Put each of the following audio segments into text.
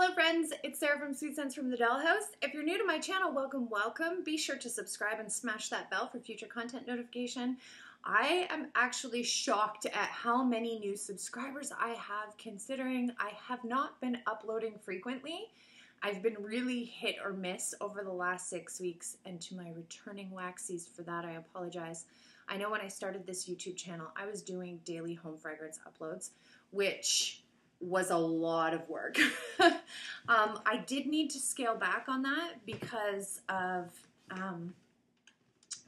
Hello friends, it's Sarah from Sweet Scents from the Dollhouse. If you're new to my channel, welcome, welcome. Be sure to subscribe and smash that bell for future content notification. I am actually shocked at how many new subscribers I have, considering I have not been uploading frequently. I've been really hit or miss over the last 6 weeks, and to my returning waxies, for that I apologize. I know when I started this YouTube channel, I was doing daily home fragrance uploads, which was a lot of work. I did need to scale back on that because of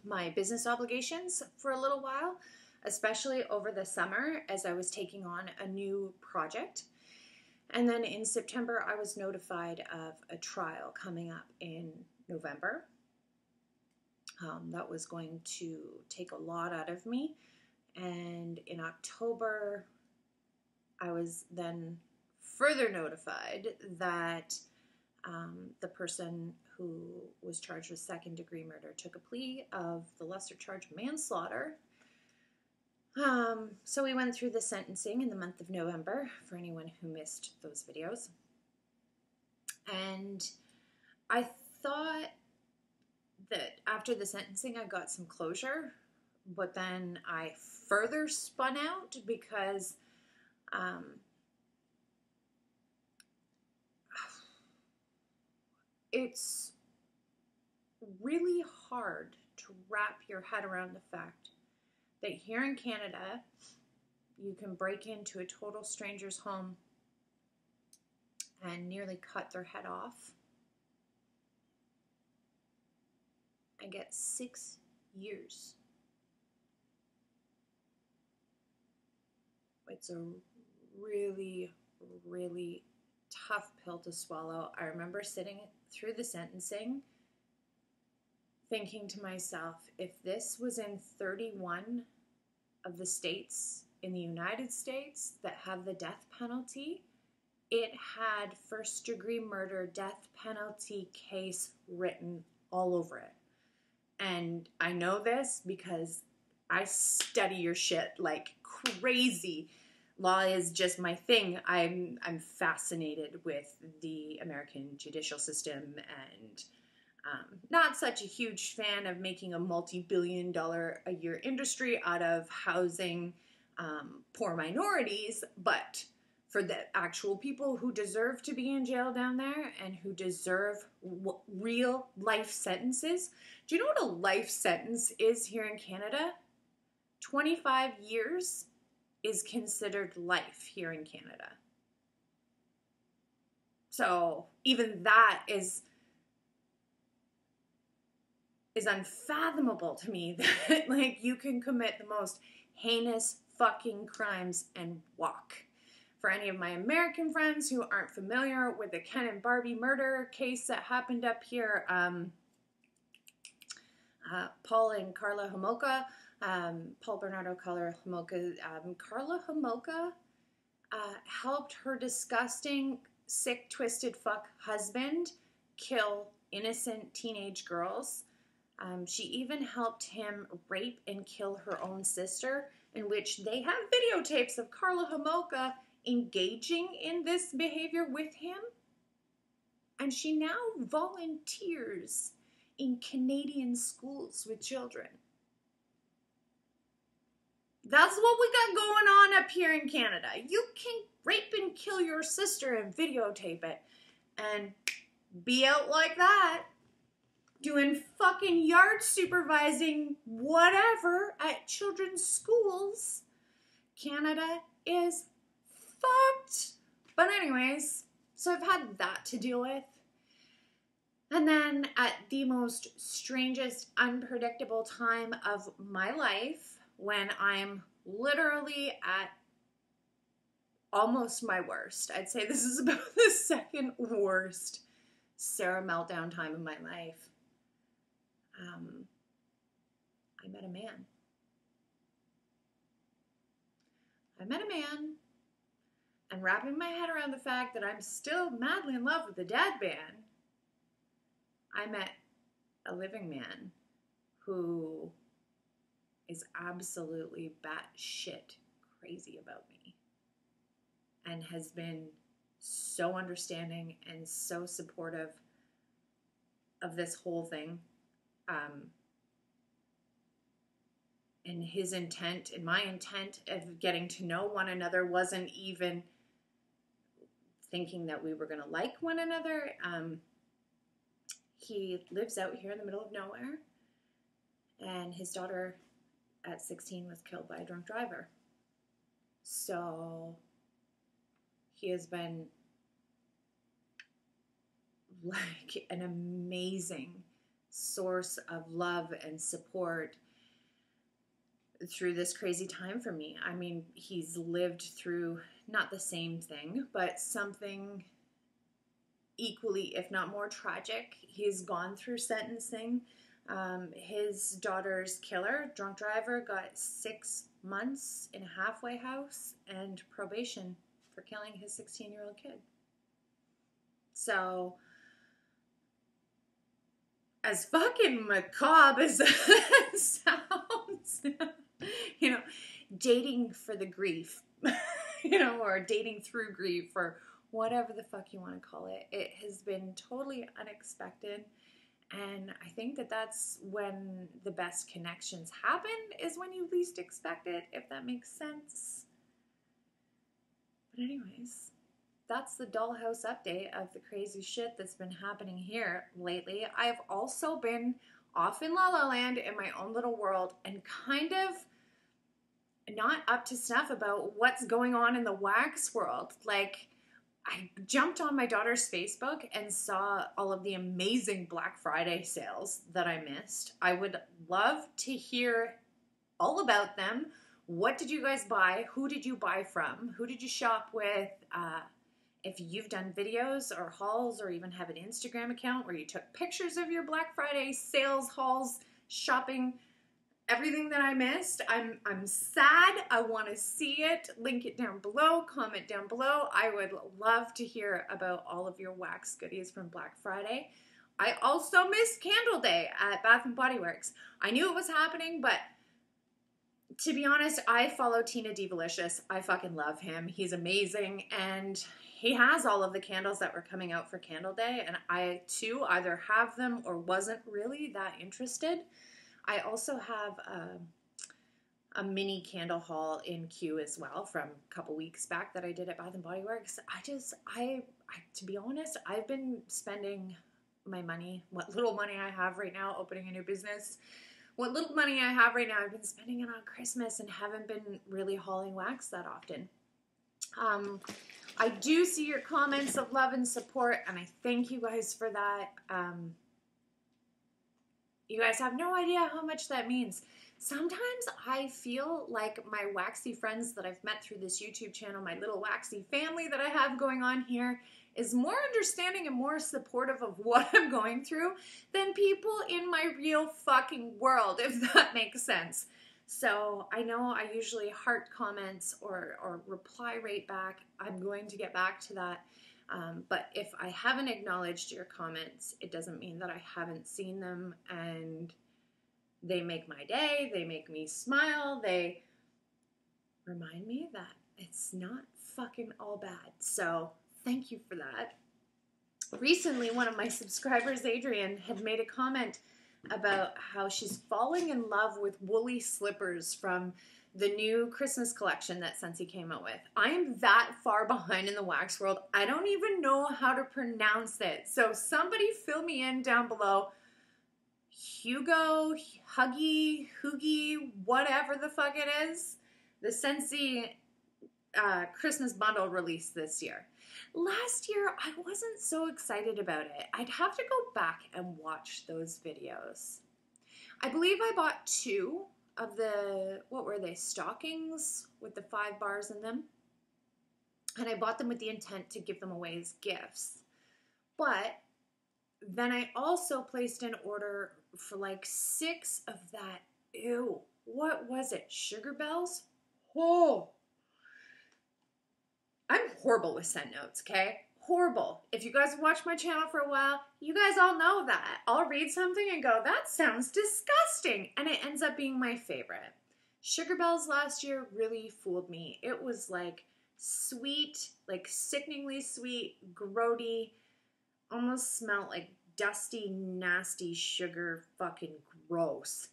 my business obligations for a little while, especially over the summer as I was taking on a new project. And then in September, I was notified of a trial coming up in November. That was going to take a lot out of me. And in October, I was then further notified that the person who was charged with second-degree murder took a plea of the lesser charge of manslaughter. So we went through the sentencing in the month of November, for anyone who missed those videos. And I thought that after the sentencing I got some closure, but then I further spun out because it's really hard to wrap your head around the fact that here in Canada, you can break into a total stranger's home and nearly cut their head off and get 6 years. It's a really, really tough pill to swallow. I remember sitting through the sentencing thinking to myself, if this was in 31 of the states in the United States that have the death penalty, it had first-degree murder death penalty case written all over it. And I know this because I study your shit like crazy. Law is just my thing. I'm fascinated with the American judicial system, and not such a huge fan of making a multi-billion-dollar-a-year industry out of housing poor minorities, but for the actual people who deserve to be in jail down there and who deserve real life sentences. Do you know what a life sentence is here in Canada? 25 years is considered life here in Canada. So even that is unfathomable to me, that like you can commit the most heinous fucking crimes and walk. For any of my American friends who aren't familiar with the Ken and Barbie murder case that happened up here, Paul and Carla Homolka, Paul Bernardo, Carla Homolka, Carla Homolka helped her disgusting, sick, twisted fuck husband kill innocent teenage girls. She even helped him rape and kill her own sister, in which they have videotapes of Carla Homolka engaging in this behavior with him. And she now volunteers in Canadian schools with children. That's what we got going on up here in Canada. You can rape and kill your sister and videotape it and be out like that, doing fucking yard supervising whatever at children's schools. Canada is fucked. But anyways, so I've had that to deal with. And then at the most strangest, unpredictable time of my life, when I'm literally at almost my worst, I'd say this is about the second worst Sarah meltdown time of my life, I met a man. And wrapping my head around the fact that I'm still madly in love with the dad band, I met a living man who is absolutely batshit crazy about me and has been so understanding and so supportive of this whole thing. And his intent and my intent of getting to know one another wasn't even thinking that we were going to like one another. He lives out here in the middle of nowhere, and his daughter at 16 was killed by a drunk driver. So he has been like an amazing source of love and support through this crazy time for me. I mean, he's lived through not the same thing, but something equally, if not more tragic. He's gone through sentencing. His daughter's killer, drunk driver, got 6 months in a halfway house and probation for killing his 16-year-old kid. So, as fucking macabre as that sounds, you know, dating for the grief, you know, or dating through grief, or whatever the fuck you want to call it. It has been totally unexpected. And I think that that's when the best connections happen, is when you least expect it, if that makes sense. But anyways, that's the dollhouse update of the crazy shit that's been happening here lately. I've also been off in La La Land in my own little world and kind of not up to snuff about what's going on in the wax world. Like, I jumped on my daughter's Facebook and saw all of the amazing Black Friday sales that I missed. I would love to hear all about them. What did you guys buy? Who did you buy from? Who did you shop with? If you've done videos or hauls, or even have an Instagram account where you took pictures of your Black Friday sales, hauls, shopping, everything that I missed, I'm sad. I want to see it. Link it down below. Comment down below. I would love to hear about all of your wax goodies from Black Friday. I also missed Candle Day at Bath & Body Works. I knew it was happening, but to be honest, I follow Tina Divalicious. I fucking love him. He's amazing, and he has all of the candles that were coming out for Candle Day, and I, too, either have them or wasn't really that interested. I also have a mini candle haul in queue as well from a couple weeks back that I did at Bath & Body Works. I to be honest, I've been spending my money, what little money I have right now, opening a new business. What little money I have right now, I've been spending it on Christmas and haven't been really hauling wax that often. I do see your comments of love and support, and I thank you guys for that. You guys have no idea how much that means. Sometimes I feel like my waxy friends that I've met through this YouTube channel, my little waxy family that I have going on here, is more understanding and more supportive of what I'm going through than people in my real fucking world, if that makes sense. So I know I usually heart comments or reply right back. I'm going to get back to that. But if I haven't acknowledged your comments, it doesn't mean that I haven't seen them, and they make my day, they make me smile, they remind me that it's not fucking all bad. So thank you for that. Recently, one of my subscribers, Adrian, had made a comment about how she's falling in love with woolly slippers from the new Christmas collection that Scentsy came out with. I am that far behind in the wax world, I don't even know how to pronounce it. So somebody fill me in down below. Hygge, whatever the fuck it is. The Scentsy Christmas bundle released this year. Last year, I wasn't so excited about it. I'd have to go back and watch those videos. I believe I bought 2 of the, what were they, stockings with the 5 bars in them. And I bought them with the intent to give them away as gifts. But then I also placed an order for like 6 of that, ew, what was it, Sugar Bells? Oh, I'm horrible with scent notes, okay? Horrible. If you guys have watched my channel for a while, you guys all know that. I'll read something and go, that sounds disgusting. And it ends up being my favorite. Sugar Bells last year really fooled me. It was like sweet, like sickeningly sweet, grody, almost smelled like dusty, nasty sugar, fucking gross.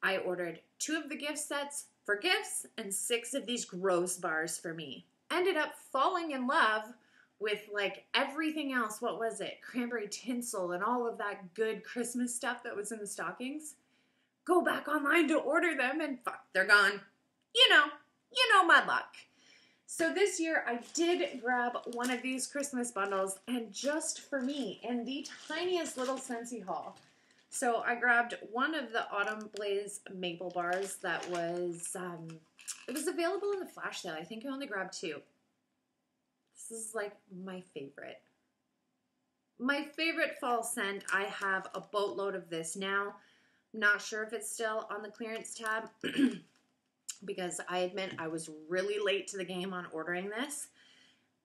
I ordered 2 of the gift sets for gifts and 6 of these gross bars for me. Ended up falling in love with like everything else. What was it? Cranberry tinsel and all of that good Christmas stuff that was in the stockings. Go back online to order them and fuck, they're gone. You know my luck. So this year I did grab one of these Christmas bundles, and just for me, in the tiniest little Scentsy haul. So I grabbed one of the Autumn Blaze maple bars that was, it was available in the flash sale. I think I only grabbed 2. This is like my favorite. My favorite fall scent. I have a boatload of this now. Not sure if it's still on the clearance tab because I admit I was really late to the game on ordering this.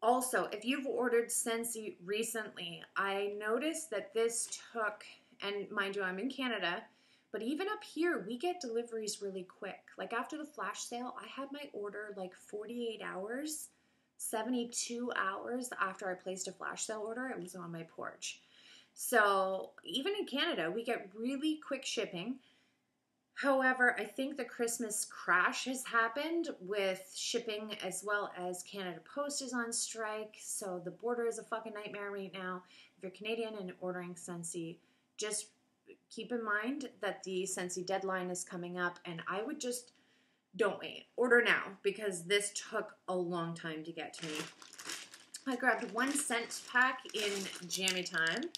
Also, if you've ordered Scentsy recently, I noticed that this took, and mind you, I'm in Canada, but even up here, we get deliveries really quick. Like after the flash sale, I had my order like 48 hours, 72 hours after I placed a flash sale order. It was on my porch. So even in Canada, we get really quick shipping. However, I think the Christmas crash has happened with shipping, as well as Canada Post is on strike. So the border is a fucking nightmare right now. If you're Canadian and ordering Scentsy, just keep in mind that the Scentsy deadline is coming up, and I would just don't wait. Order now, because this took a long time to get to me. I grabbed 1 scent pack in Jammy Time.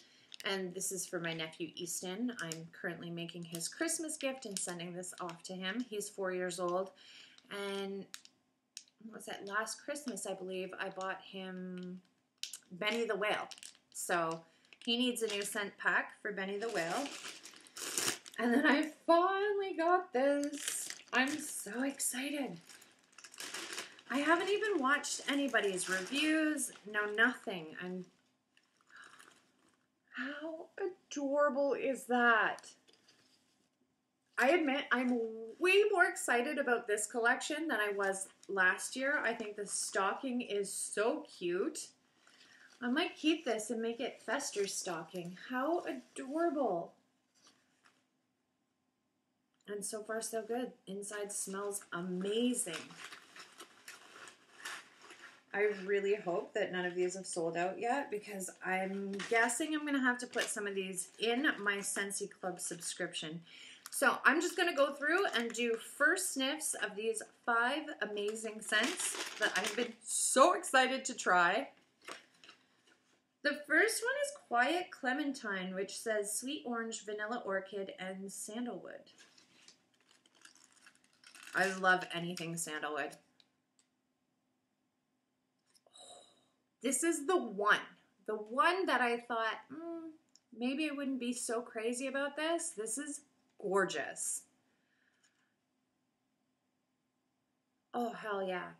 And this is for my nephew, Easton. I'm currently making his Christmas gift and sending this off to him. He's 4 years old. And what was that? Last Christmas, I believe, I bought him Benny the Whale. So he needs a new scent pack for Benny the Whale. And then I finally got this. I'm so excited. I haven't even watched anybody's reviews. No, nothing. How adorable is that? I admit I'm way more excited about this collection than I was last year. I think the stocking is so cute. I might keep this and make it Fester's stocking. How adorable. And so far so good. Inside smells amazing. I really hope that none of these have sold out yet, because I'm guessing I'm going to have to put some of these in my Scentsy Club subscription. So I'm just going to go through and do first sniffs of these 5 amazing scents that I've been so excited to try. The first one is Quiet Clementine, which says sweet orange, vanilla orchid, and sandalwood. I love anything sandalwood. This is the one that I thought, maybe I wouldn't be so crazy about this. This is gorgeous. Oh, hell yeah.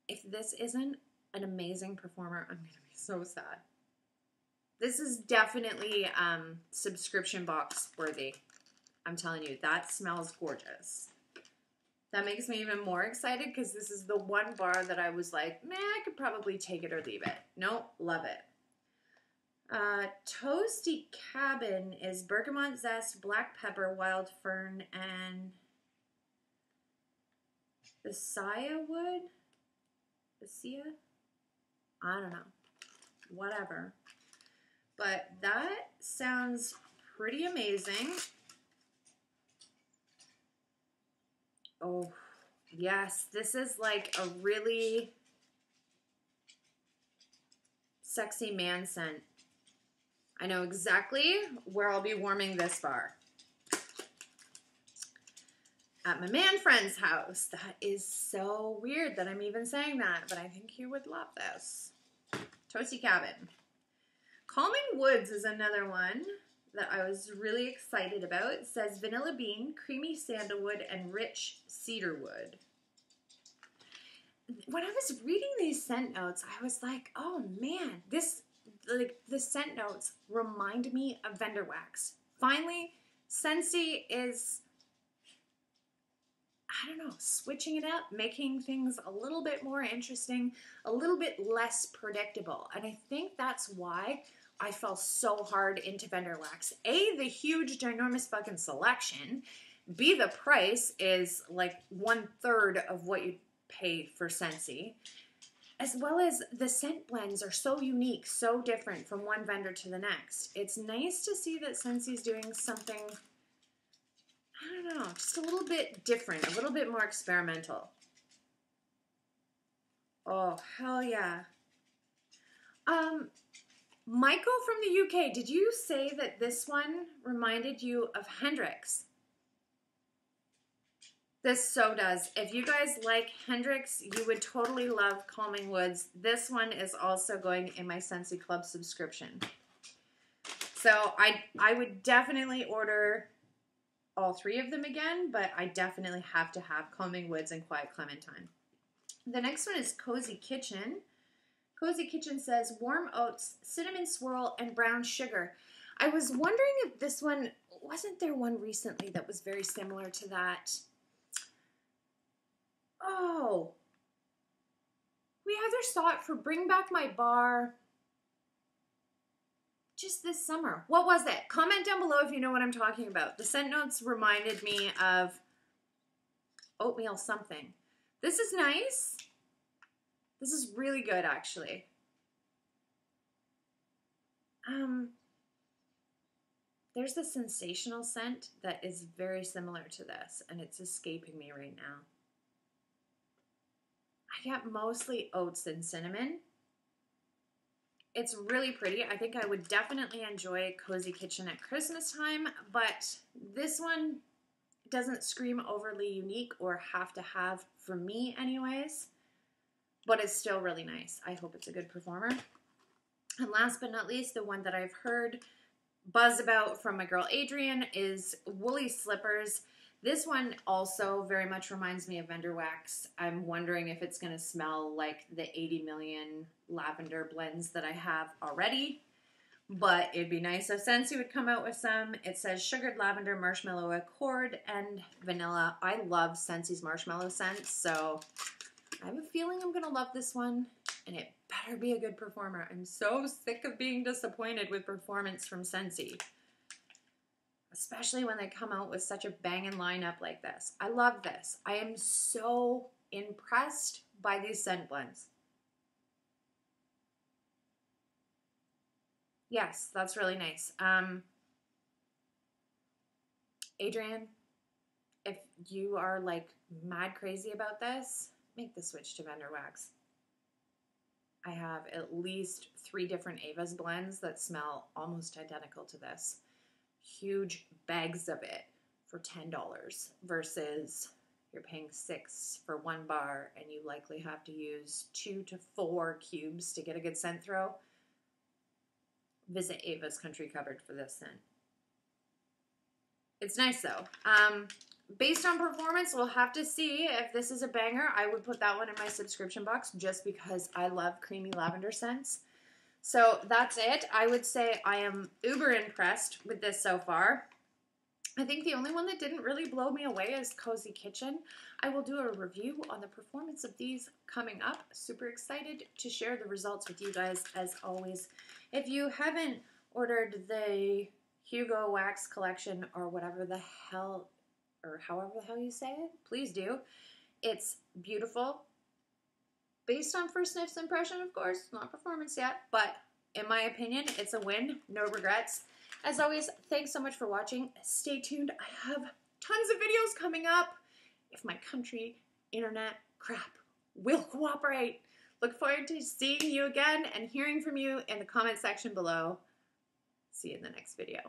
If this isn't an amazing performer, I'm going to be so sad. This is definitely subscription box worthy. I'm telling you, that smells gorgeous. That makes me even more excited because this is the one bar that I was like, nah, I could probably take it or leave it. Nope, love it. Toasty Cabin is bergamot zest, black pepper, wild fern, and Basia wood? Basia? I don't know. Whatever. But that sounds pretty amazing. Oh, yes. This is like a really sexy man scent. I know exactly where I'll be warming this bar. At my man friend's house. That is so weird that I'm even saying that, but I think you would love this. Toasty Cabin. Calming Woods is another one that I was really excited about. It says vanilla bean, creamy sandalwood, and rich cedarwood. When I was reading these scent notes, I was like, oh man, the scent notes remind me of Vendor Wax. Finally, Scentsy is I don't know, switching it up, making things a little bit more interesting, a little bit less predictable. And I think that's why I fell so hard into vendor wax. A, the huge, ginormous fucking selection. B, the price is like 1/3 of what you pay for Scentsy. As well as the scent blends are so unique, so different from one vendor to the next. It's nice to see that Scentsy's doing something, I don't know, just a little bit different, a little bit more experimental. Oh, hell yeah. Michael from the UK, did you say that this one reminded you of Hendrix? This so does. If you guys like Hendrix, you would totally love Calming Woods. This one is also going in my Scentsy Club subscription. So I would definitely order all 3 of them again, but I definitely have to have Calming Woods and Quiet Clementine. The next one is Cozy Kitchen. Cozy Kitchen says warm oats, cinnamon swirl, and brown sugar. I was wondering if this one, wasn't there one recently that was very similar to that? Oh, we either saw it for Bring Back My Bar just this summer. What was it? Comment down below if you know what I'm talking about. The scent notes reminded me of oatmeal something. This is nice. This is really good, actually. There's the sensational scent that is very similar to this, and it's escaping me right now. I got mostly oats and cinnamon. It's really pretty. I think I would definitely enjoy Cozy Kitchen at Christmas time, but this one doesn't scream overly unique or have to have for me anyways, but it's still really nice. I hope it's a good performer. And last but not least, the one that I've heard buzz about from my girl Adrienne is Woolly Slippers. This one also very much reminds me of Vendor Wax. I'm wondering if it's going to smell like the 80 million lavender blends that I have already. But it'd be nice if Scentsy would come out with some. It says sugared lavender, marshmallow accord, and vanilla. I love Scentsy's marshmallow scents, so I have a feeling I'm going to love this one. And it better be a good performer. I'm so sick of being disappointed with performance from Scentsy. Especially when they come out with such a banging lineup like this. I love this. I am so impressed by these scent blends. Yes, that's really nice. Adrienne, if you are like mad crazy about this, make the switch to Vendor Wax. I have at least 3 different Ava's blends that smell almost identical to this. Huge bags of it for $10 versus you're paying $6 for 1 bar and you likely have to use 2 to 4 cubes to get a good scent throw. Visit Ava's Country Cupboard for this scent. It's nice though. Based on performance, we'll have to see if this is a banger. I would put that one in my subscription box just because I love creamy lavender scents. So that's it. I would say I am uber impressed with this so far. I think the only one that didn't really blow me away is Cozy Kitchen. I will do a review on the performance of these coming up. Super excited to share the results with you guys as always. If you haven't ordered the Hygge Wax Collection or whatever the hell, or however the hell you say it, please do. It's beautiful. Based on first sniffs impression, of course, not performance yet, but in my opinion, it's a win. No regrets. As always, thanks so much for watching. Stay tuned. I have tons of videos coming up if my country internet crap will cooperate. Look forward to seeing you again and hearing from you in the comment section below. See you in the next video.